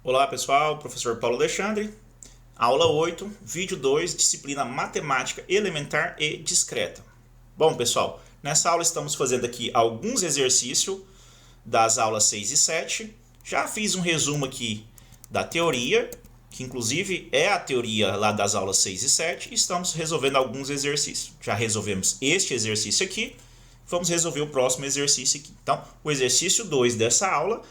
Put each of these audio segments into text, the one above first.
Olá pessoal, professor Paulo Alexandre, aula 8, vídeo 2, disciplina Matemática Elementar e Discreta. Bom pessoal, nessa aula estamos fazendo aqui alguns exercícios das aulas 6 e 7. Já fiz um resumo aqui da teoria, que inclusive é a teoria lá das aulas 6 e 7, e estamos resolvendo alguns exercícios. Já resolvemos este exercício aqui, vamos resolver o próximo exercício aqui. Então, o exercício 2 dessa aula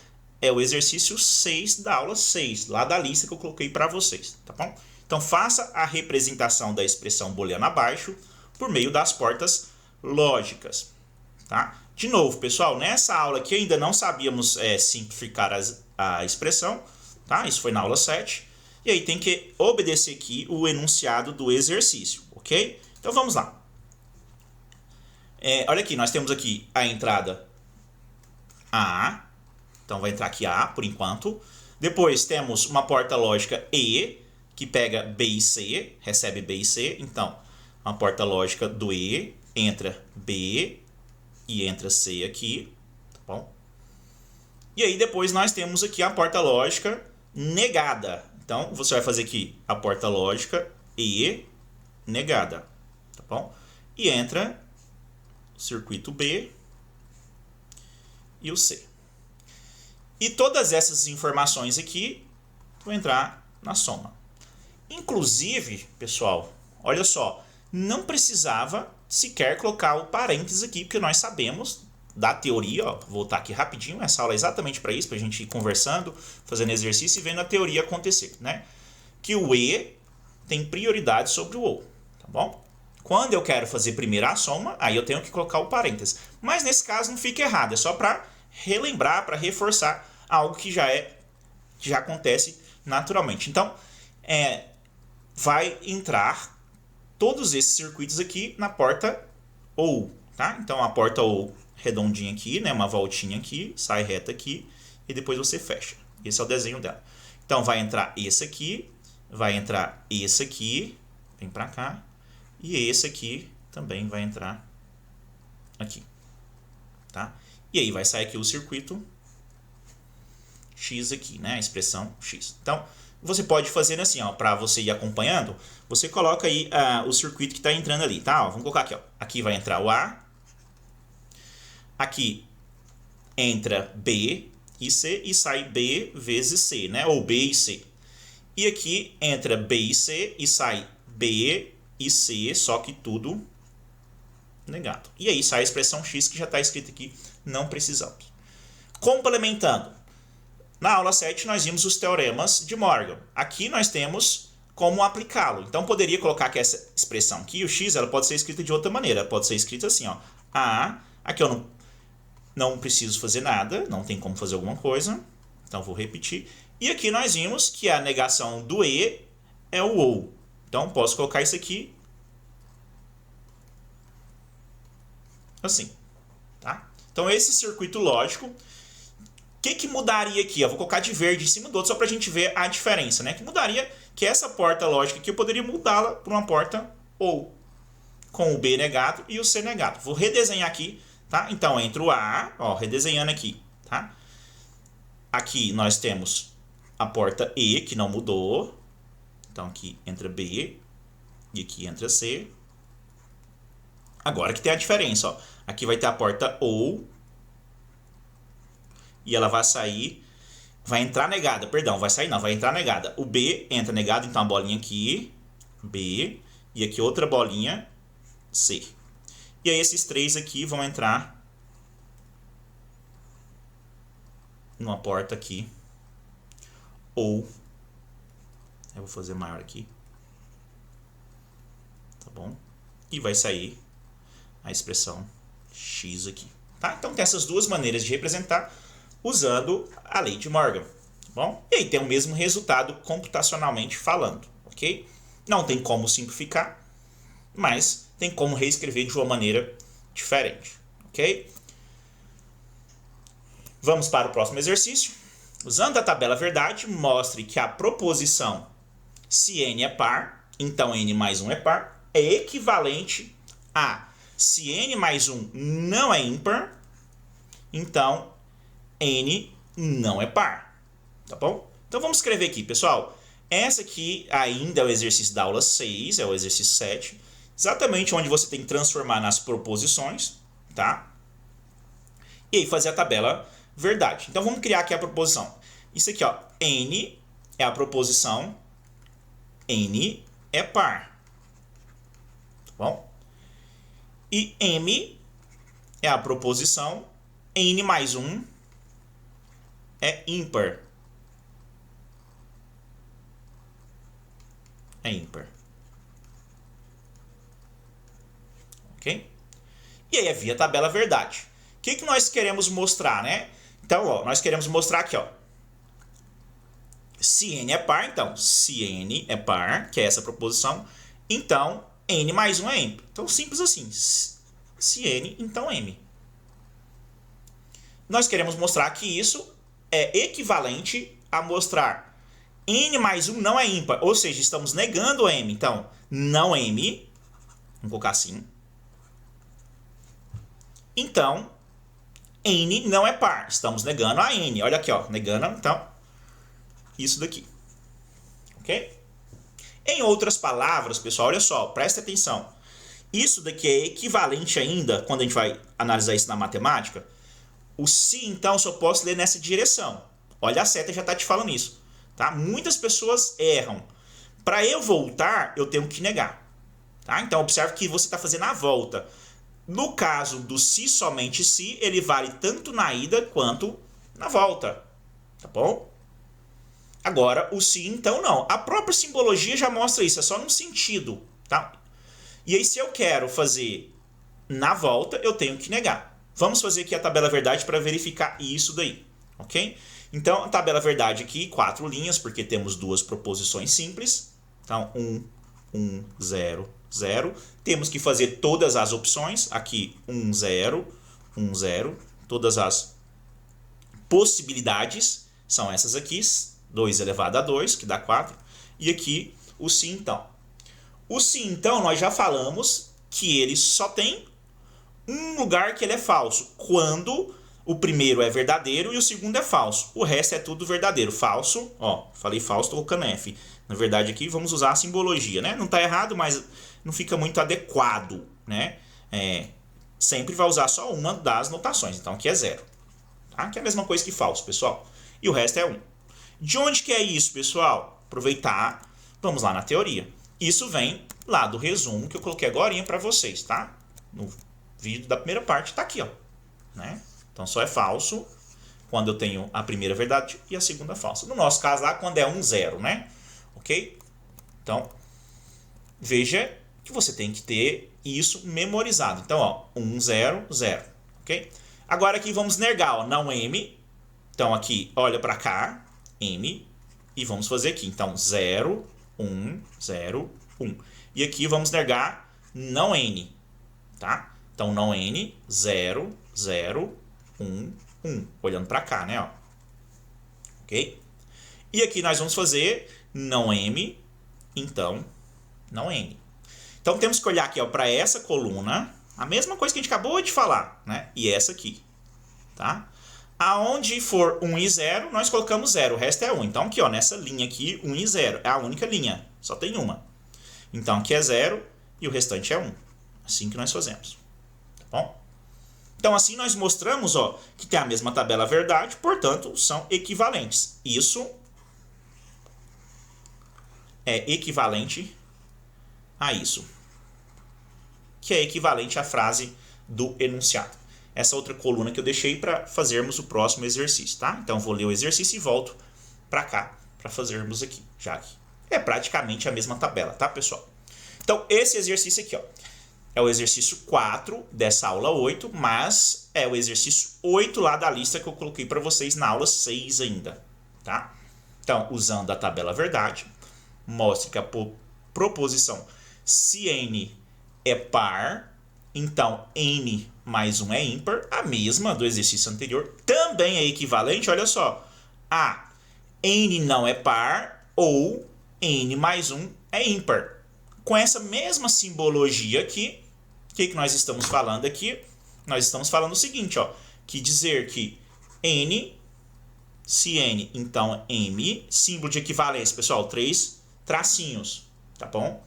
é o exercício 6 da aula 6, lá da lista que eu coloquei para vocês, tá bom? Então, faça a representação da expressão booleana abaixo por meio das portas lógicas, tá? De novo, pessoal, nessa aula aqui ainda não sabíamos simplificar a expressão, tá? Isso foi na aula 7. E aí tem que obedecer aqui o enunciado do exercício, ok? Então, vamos lá. Olha aqui, nós temos aqui a entrada A. Então, vai entrar aqui A, por enquanto. Depois, temos uma porta lógica E, que pega B e C, recebe B e C. Então, uma porta lógica do E, entra B e entra C aqui, tá bom? E aí, depois, nós temos aqui a porta lógica negada. Então, você vai fazer aqui a porta lógica E negada, tá bom? E entra o circuito B e o C. E todas essas informações aqui vão entrar na soma. Inclusive, pessoal, olha só, não precisava sequer colocar o parênteses aqui, porque nós sabemos da teoria, ó, vou voltar aqui rapidinho, essa aula é exatamente para isso, para a gente ir conversando, fazendo exercício e vendo a teoria acontecer, né? Que o E tem prioridade sobre o OU, tá bom? Quando eu quero fazer primeiro a soma, aí eu tenho que colocar o parênteses. Mas nesse caso não fica errado, é só para relembrar, para reforçar algo que já acontece naturalmente. Então, vai entrar todos esses circuitos aqui na porta OU, tá? Então, a porta OU redondinha aqui, né? Uma voltinha aqui, sai reta aqui e depois você fecha. Esse é o desenho dela. Então, vai entrar esse aqui, vai entrar esse aqui, vem para cá, e esse aqui também vai entrar aqui, tá? E aí vai sair aqui o circuito X aqui, né? A expressão X. Então, você pode fazer assim, ó, para você ir acompanhando, você coloca aí o circuito que está entrando ali, tá? Ó, vamos colocar aqui, ó. Aqui vai entrar o A. Aqui entra B e C e sai B vezes C, né? Ou B e C. E aqui entra B e C e sai B e C, só que tudo negado. E aí sai a expressão X que já está escrita aqui, não precisamos. Complementando, na aula 7 nós vimos os teoremas de Morgan. Aqui nós temos como aplicá-lo. Então poderia colocar que essa expressão aqui, o X, ela pode ser escrita de outra maneira. Ela pode ser escrita assim, ó. A, aqui eu não preciso fazer nada, não tem como fazer alguma coisa. Então vou repetir. E aqui nós vimos que a negação do E é o OU. Então posso colocar isso aqui assim, tá? Então esse circuito lógico, o que mudaria aqui? Eu vou colocar de verde em cima do outro só para a gente ver a diferença, né? Que mudaria que essa porta lógica aqui eu poderia mudá-la para uma porta OU, com o B negado e o C negado. Vou redesenhar aqui, tá? Então entra o A, ó, redesenhando aqui, tá? Aqui nós temos a porta E, que não mudou. Então aqui entra B e aqui entra C. Agora que tem a diferença, ó. Aqui vai ter a porta OU e ela vai sair, vai entrar negada, perdão, vai sair não, vai entrar negada. O B entra negado, então a bolinha aqui, B, e aqui outra bolinha, C. E aí esses três aqui vão entrar numa porta aqui, ou, eu vou fazer maior aqui, tá bom? E vai sair a expressão X aqui, tá? Então tem essas duas maneiras de representar usando a lei de Morgan, tá bom? E aí tem o mesmo resultado computacionalmente falando, ok? Não tem como simplificar, mas tem como reescrever de uma maneira diferente, ok? Vamos para o próximo exercício. Usando a tabela verdade, mostre que a proposição se n é par, então n mais 1 é par, é equivalente a se n mais 1 não é ímpar, então n não é par, tá bom? Então vamos escrever aqui, pessoal. Essa aqui ainda é o exercício da aula 6, é o exercício 7. Exatamente onde você tem que transformar nas proposições, tá? E aí fazer a tabela verdade. Então vamos criar aqui a proposição. Isso aqui, ó, N é a proposição, N é par. Tá bom? E M é a proposição, N mais 1 é ímpar. É ímpar. Ok? E aí é via tabela verdade. O que nós queremos mostrar, né? Então, ó, nós queremos mostrar aqui, ó. Se N é par, então, se N é par, que é essa proposição, então N mais 1 é ímpar. Então, simples assim. Se N, então M. Nós queremos mostrar que isso é equivalente a mostrar N mais 1 não é ímpar. Ou seja, estamos negando o M. Então, não M. Vamos colocar assim. Então, N não é par. Estamos negando a N. Olha aqui, ó. Negando, então, isso daqui. Ok? Em outras palavras, pessoal, olha só. Presta atenção. Isso daqui é equivalente ainda, quando a gente vai analisar isso na matemática. O se, então, só posso ler nessa direção. Olha, a seta já está te falando isso. Tá? Muitas pessoas erram. Para eu voltar, eu tenho que negar. Tá? Então, observe que você está fazendo a volta. No caso do se, somente se, ele vale tanto na ida quanto na volta. Tá bom? Agora, o se, então, não. A própria simbologia já mostra isso. É só num sentido. Tá? E aí, se eu quero fazer na volta, eu tenho que negar. Vamos fazer aqui a tabela verdade para verificar isso daí. Ok? Então, a tabela verdade aqui, 4 linhas, porque temos duas proposições simples. Então, 1, 0, 0. Temos que fazer todas as opções. Aqui, 1, 0, 1, 0. Todas as possibilidades são essas aqui. 2 elevado a 2, que dá 4. E aqui, o se, então. O se, então, nós já falamos que ele só tem um lugar que ele é falso. Quando o primeiro é verdadeiro e o segundo é falso. O resto é tudo verdadeiro. Falso, ó, falei falso, tô colocando F. Na verdade aqui vamos usar a simbologia, né? Não tá errado, mas não fica muito adequado, né? Sempre vai usar só uma das notações. Então aqui é 0. Tá? Que é a mesma coisa que falso, pessoal. E o resto é 1. De onde que é isso, pessoal? Aproveitar, vamos lá na teoria. Isso vem lá do resumo que eu coloquei agora para vocês, tá? No vídeo da primeira parte tá aqui, ó. Né? Então, só é falso quando eu tenho a primeira verdade e a segunda falsa. No nosso caso lá, quando é 1, 0, né? Ok? Então, veja que você tem que ter isso memorizado. Então, ó, 1, 0, 0. Ok? Agora aqui vamos negar, ó, não M. Então, aqui, olha para cá, M. E vamos fazer aqui. Então, 0, 1, 0, 1. E aqui vamos negar não N. Tá? Então, não N, 0, 0, 1, 1. Olhando para cá, né? Ó. Ok? E aqui nós vamos fazer não M, então não N. Então, temos que olhar aqui para essa coluna, a mesma coisa que a gente acabou de falar, né? E essa aqui. Tá? Aonde for 1 e 0, nós colocamos 0. O resto é 1. Então, aqui, ó, nessa linha aqui, 1 e 0. É a única linha. Só tem uma. Então, aqui é 0 e o restante é 1. Assim que nós fazemos. Tá bom? Então, assim nós mostramos, ó, que tem a mesma tabela verdade, portanto, são equivalentes. Isso é equivalente a isso. Que é equivalente à frase do enunciado. Essa outra coluna que eu deixei para fazermos o próximo exercício, tá? Então, vou ler o exercício e volto para cá para fazermos aqui, já aqui. É praticamente a mesma tabela, tá, pessoal? Então, esse exercício aqui, ó, é o exercício 4 dessa aula 8, mas é o exercício 8 lá da lista que eu coloquei para vocês na aula 6 ainda, tá? Então, usando a tabela verdade, mostre que a proposição se N é par, então N mais 1 é ímpar, a mesma do exercício anterior, também é equivalente, olha só, a N não é par ou N mais 1 é ímpar. Com essa mesma simbologia aqui, o que nós estamos falando aqui? Nós estamos falando o seguinte, ó, que dizer que N Se N, então M. Símbolo de equivalência, pessoal, 3 tracinhos, tá bom?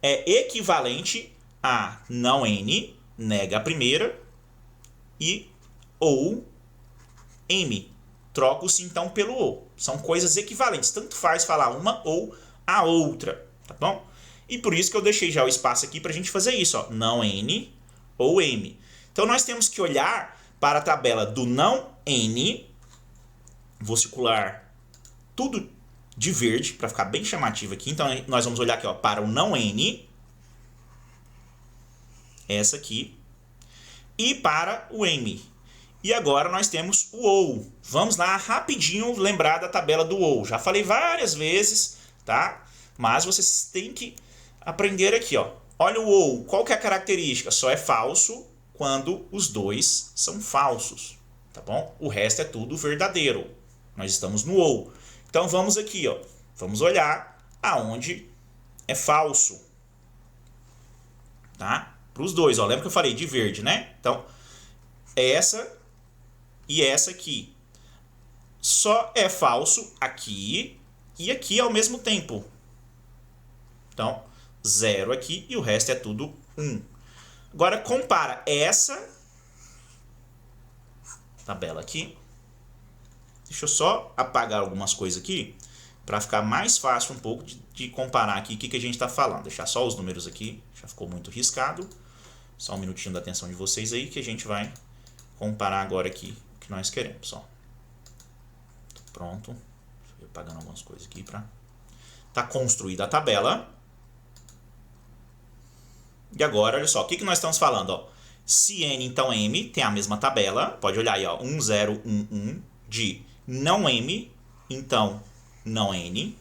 É equivalente a não N, nega a primeira, e ou M. Troco-se então pelo ou. São coisas equivalentes, tanto faz falar uma ou a outra, tá bom? E por isso que eu deixei já o espaço aqui para a gente fazer isso, ó, não N ou M. Então nós temos que olhar para a tabela do não N, vou circular tudo de verde para ficar bem chamativo aqui. Então nós vamos olhar aqui, ó, para o não N, essa aqui, e para o M. E agora nós temos o OU. Vamos lá rapidinho lembrar da tabela do OU. Já falei várias vezes, tá? Mas vocês têm que aprender aqui, ó. Olha o OU. Qual que é a característica? Só é falso quando os dois são falsos, tá bom? O resto é tudo verdadeiro. Nós estamos no OU. Então vamos aqui, ó. Vamos olhar aonde é falso, tá? Para os dois, ó. Lembra que eu falei de verde, né? Então, essa e essa aqui. Só é falso aqui e aqui ao mesmo tempo. Então, 0 aqui e o resto é tudo 1. Agora, compara essa tabela aqui. Deixa eu só apagar algumas coisas aqui para ficar mais fácil um pouco de comparar aqui o que a gente está falando. Deixar só os números aqui, já ficou muito riscado. Só um minutinho da atenção de vocês aí que a gente vai comparar agora aqui o que nós queremos. Ó. Pronto. Deixa eu ir apagando algumas coisas aqui para... Tá construída a tabela. E agora, olha só, o que nós estamos falando? Ó? Se N, então M, tem a mesma tabela. Pode olhar aí, ó, 1, 0, 1, 1, de não M, então não N.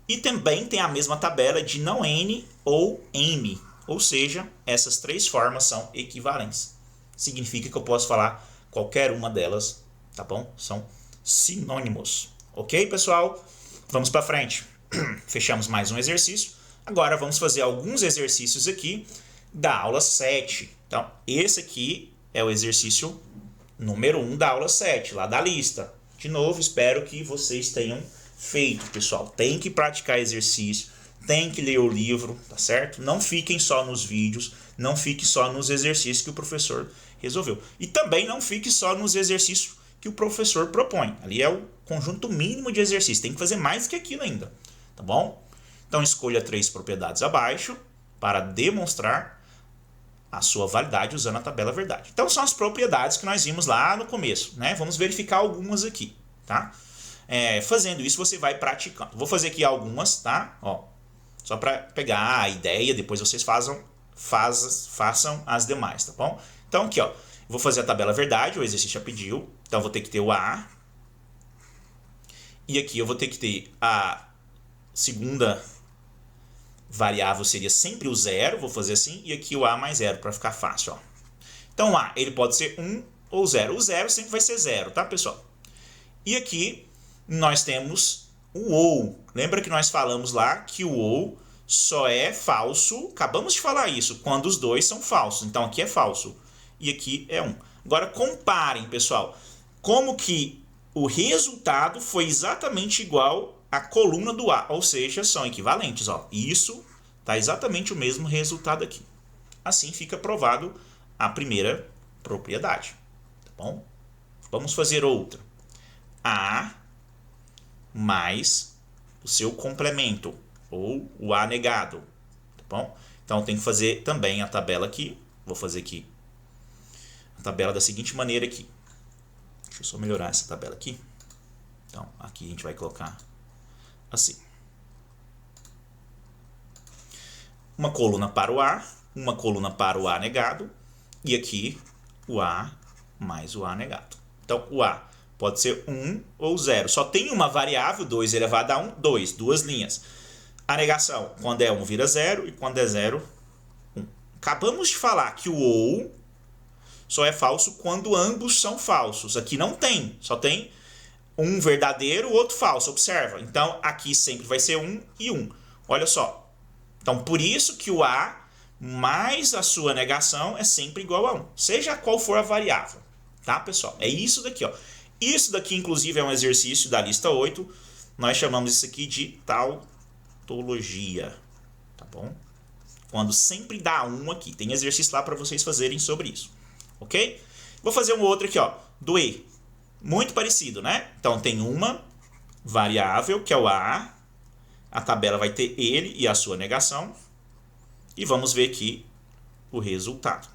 E também tem a mesma tabela de não N ou M. Ou seja, essas três formas são equivalentes. Significa que eu posso falar qualquer uma delas, tá bom? São sinônimos. Ok, pessoal? Vamos para frente. Fechamos mais um exercício. Agora vamos fazer alguns exercícios aqui da aula 7. Então, esse aqui é o exercício número 1 da aula 7, lá da lista. De novo, espero que vocês tenham feito, pessoal. Tem que praticar exercício, tem que ler o livro, tá certo? Não fiquem só nos vídeos, não fique só nos exercícios que o professor resolveu. E também não fique só nos exercícios que o professor propõe. Ali é o conjunto mínimo de exercícios. Tem que fazer mais que aquilo ainda, tá bom? Então, escolha 3 propriedades abaixo para demonstrar a sua validade usando a tabela verdade. Então, são as propriedades que nós vimos lá no começo, né? Vamos verificar algumas aqui, tá? Fazendo isso, você vai praticando. Vou fazer aqui algumas, tá? Ó, só para pegar a ideia, depois vocês façam as demais, tá bom? Então, aqui, ó, vou fazer a tabela verdade, o exercício já pediu. Então, vou ter que ter o A. E aqui eu vou ter que ter a segunda variável, seria sempre o 0, vou fazer assim, e aqui o A mais 0, para ficar fácil, ó. Então, o A, ele pode ser 1 ou 0. O 0 sempre vai ser 0, tá, pessoal? E aqui nós temos o OU. Lembra que nós falamos lá que o OU só é falso, acabamos de falar isso, quando os dois são falsos. Então, aqui é falso e aqui é 1. Agora, comparem, pessoal, como que o resultado foi exatamente igual à coluna do A, ou seja, são equivalentes. Ó. Isso está exatamente o mesmo resultado aqui. Assim fica provado a primeira propriedade. Tá bom? Vamos fazer outra. A mais o seu complemento, ou o A negado. Tá bom? Então, tem que fazer também a tabela aqui. Vou fazer aqui a tabela da seguinte maneira aqui. Deixa eu só melhorar essa tabela aqui. Então, aqui a gente vai colocar assim. Uma coluna para o A, uma coluna para o A negado, e aqui o A mais o A negado. Então, o A pode ser 1 ou 0. Só tem uma variável, 2 elevado a 1, 2, duas linhas. A negação, quando é 1 vira 0 e quando é 0, 1. Acabamos de falar que o OU só é falso quando ambos são falsos. Aqui não tem, só tem um verdadeiro, o outro falso, observa. Então, aqui sempre vai ser 1 e 1. Olha só. Então, por isso que o A mais a sua negação é sempre igual a 1. Seja qual for a variável. Tá, pessoal? É isso daqui, ó. Isso daqui, inclusive, é um exercício da lista 8. Nós chamamos isso aqui de tautologia, tá bom? Quando sempre dá um aqui. Tem exercício lá para vocês fazerem sobre isso, ok? Vou fazer um outro aqui, ó, do E. Muito parecido, né? Então, tem uma variável, que é o A. A tabela vai ter ele e a sua negação. E vamos ver aqui o resultado.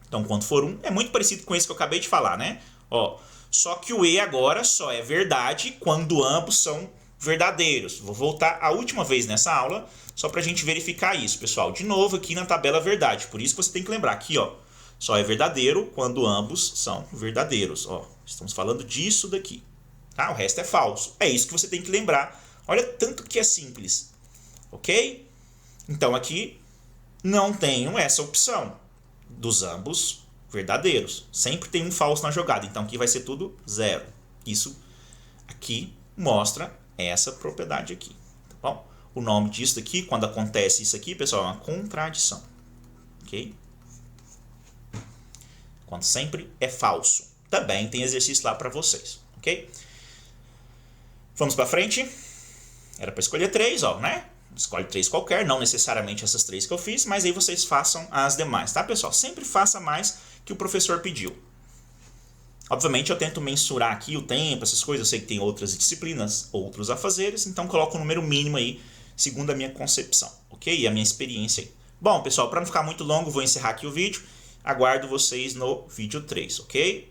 Então, quando for 1, é muito parecido com esse que eu acabei de falar, né? Ó, só que o E agora só é verdade quando ambos são verdadeiros. Vou voltar a última vez nessa aula, só para a gente verificar isso, pessoal. De novo, aqui na tabela verdade. Por isso que você tem que lembrar aqui, ó, só é verdadeiro quando ambos são verdadeiros. Ó, estamos falando disso daqui. Tá? O resto é falso. É isso que você tem que lembrar. Olha tanto que é simples. Ok? Então, aqui não tenho essa opção dos ambos verdadeiros. Sempre tem um falso na jogada. Então, aqui vai ser tudo 0. Isso aqui mostra essa propriedade aqui. Tá bom? O nome disso daqui, quando acontece isso aqui, pessoal, é uma contradição. Ok? Quando sempre é falso. Também tem exercício lá para vocês. Ok? Vamos para frente. Era para escolher 3, ó, né? Escolhe 3 qualquer, não necessariamente essas 3 que eu fiz, mas aí vocês façam as demais, tá, pessoal? Sempre faça mais que o professor pediu. Obviamente eu tento mensurar aqui o tempo, essas coisas, eu sei que tem outras disciplinas, outros afazeres, então coloco o número mínimo aí, segundo a minha concepção, ok? E a minha experiência aí. Bom, pessoal, para não ficar muito longo, vou encerrar aqui o vídeo. Aguardo vocês no vídeo 3, ok?